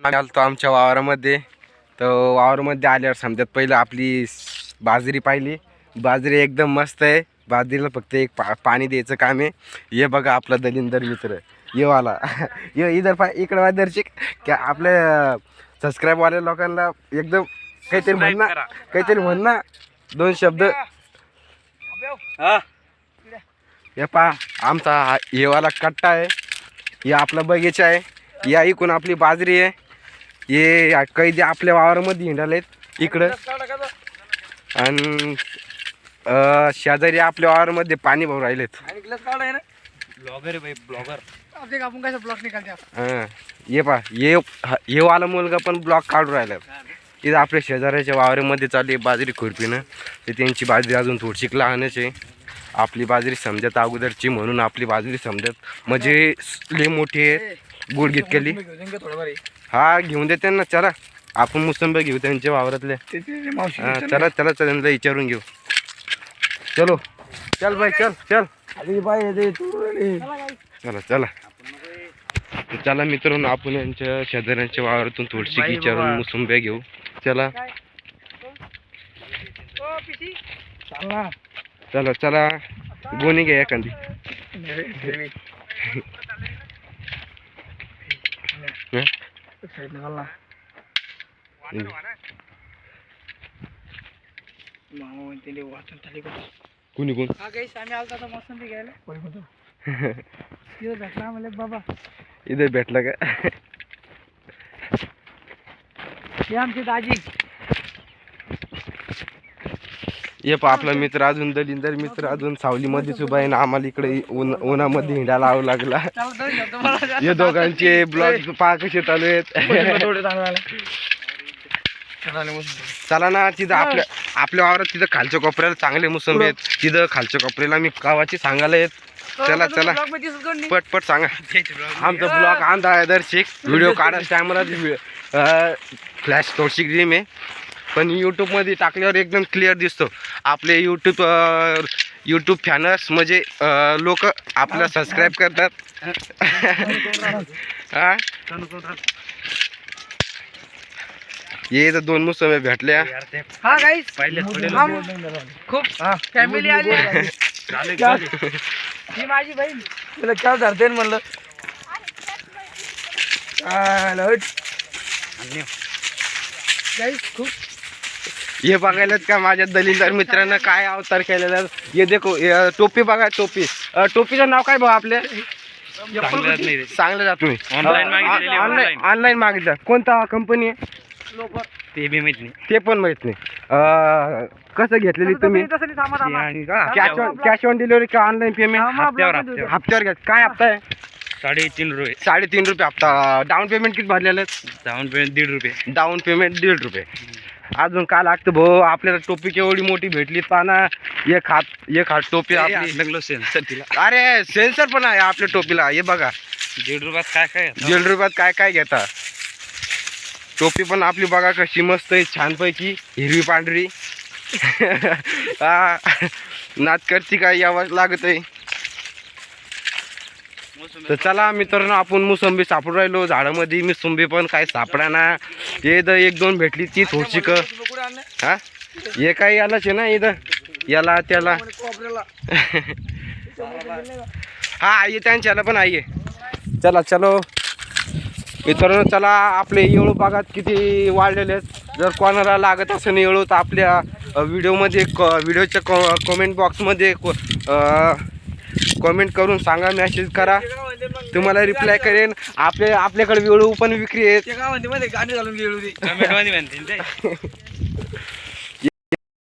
आलतो आमच्या वावरामध्ये. तर वावरामध्ये आल्यावर समजत पहिलं आपली बाजरी पाहिली. बाजरी एकदम मस्त आहे. बाजरीला फक्त एक पाणी द्यायचं काम आहे. हे बघा आपला दलिंदर मित्र ये वाला ये इधर इकडं वादरशिक क्या आपल्या सबस्क्राईबवाल्या लोकांना एकदम काहीतरी म्हणणं 2 शब्द. हे पहा आमचा हे वाला कट्टा आहे. हे आपला बगीचा आहे. या इकून आपली बाजरी आहे. हे कैदी आपल्या वावरामध्ये हिंडाले इकडं. आणि शेजारी आपल्या वावरामध्ये पाणी भरून राहिलेत. ये पहा ये वाला मुलगा पण ब्लॉक काढून राहिला. इथं आपल्या शेजाऱ्याच्या वावरामध्ये चालली बाजरी खुरपीनं. ते त्यांची बाजरी अजून थोडीशी लहानच आहे. आपली बाजरी समजत अगोदरची म्हणून आपली बाजरी समजत म्हणजे लय मोठी आहे. गुडघीत केली. हा घेऊन देते ना. चला आपण मोसंबी घेऊ त्यांच्या वावरातले. चला चला त्यांना विचारून घेऊ. चलो चल भाई चल चल चला चला चला मित्रांनो आपण यांच्या शेजाऱ्यांच्या वावरातून थोडीशी विचारून मोसंब्या घेऊ. चला चला चला गोणी घ्या एखादी. कोणी कोण इधर भेटला का? आमची दाजी. ये पा आपला मित्र अजून दलिंदर मित्र अजून सावलीमध्येच उभा आहे ना. आम्हाला इकडे उन्हामध्ये हिंडायला लावं लागला. हे दोघांचे ब्लॉग पहा कसे चालू आहेत. चला ना तिथं आपल्या वावरात तिथं खालच्या कोपऱ्याला चांगले मोसंबी आहेत. तिथं खालच्या कोपऱ्याला मी गावाची सांगायला येत. चला चला पटपट सांगा. आमचा ब्लॉग आणता दर्शिक व्हिडिओ काढायच्या टायमाला फ्लॅश थोडीशी ग्रीम आहे. पण यूट्यूबमध्ये टाकल्यावर एकदम क्लिअर दिसतो. आपले यूट्यूब फॅनर्स म्हणजे लोक आपल्याला सबस्क्राईब करतात. हा ये तर 2 मोसंब्या भेटल्या. हा गाईस खूप फॅमिली आली. ही माझी बहीण. तुला काय धरते म्हणलं. गाईस खूप हे बघायलात का माझ्या दलिंदर मित्रांनं काय अवतार केलेला. हे देखो टोपी बघा. टोपीचं नाव काय बघा आपल्या चांगलं जात. तुम्ही ऑनलाईन मागितलं. कोणता कंपनी आहे ते बी माहित नाही. ते पण माहित नाही. कसं घेतलेली तुम्ही? कॅश ऑन डिलिव्हरी का ऑनलाईन पेमेंट? हप्त्यावर घ्या. काय हप्ता आहे? 3.5 रुपये. 3.5 रुपये हप्ता. डाऊन पेमेंट किती भरलेलं? डाऊन पेमेंट 1.5 रुपये. डाऊन पेमेंट 1.5 रुपये. अजून काय लागतं भाऊ? आपल्याला टोपी केवढी मोठी भेटली पाना. एक हात टोपी आपली. सेन्सर तिला. अरे सेन्सर पण आहे आपल्या टोपीला. हे बघा 1.5 रुपयात काय 1.5 रुपयात काय घेता. टोपी पण आपली बघा कशी मस्त आहे. छानपैकी हिरवी पांढरी. नाचकरची काय यावं लागत आहे. तर चला मित्रांनो आपण मोसंबी सापडून राहिलो झाडामध्ये. मोसंबी पण काय सापडा ना. हे तर 1-2 भेटली ती थोडीशी हा हे काय यालाच आहे ना. इथं याला त्याला हा आहे त्यांच्याला पण आहे. चला चलो मित्रांनो चला. आपले येळू बागात किती वाढलेले आहेत. जर कोणाला लागत असेल येळू तर आपल्या व्हिडिओच्या कमेंट बॉक्समध्ये कमेंट करून सांगा. मेसेज करा तुम्हाला रिप्लाय करेन. आपल्याकडे वेळू पण विक्री आहेत. गाणी घालून गेलो.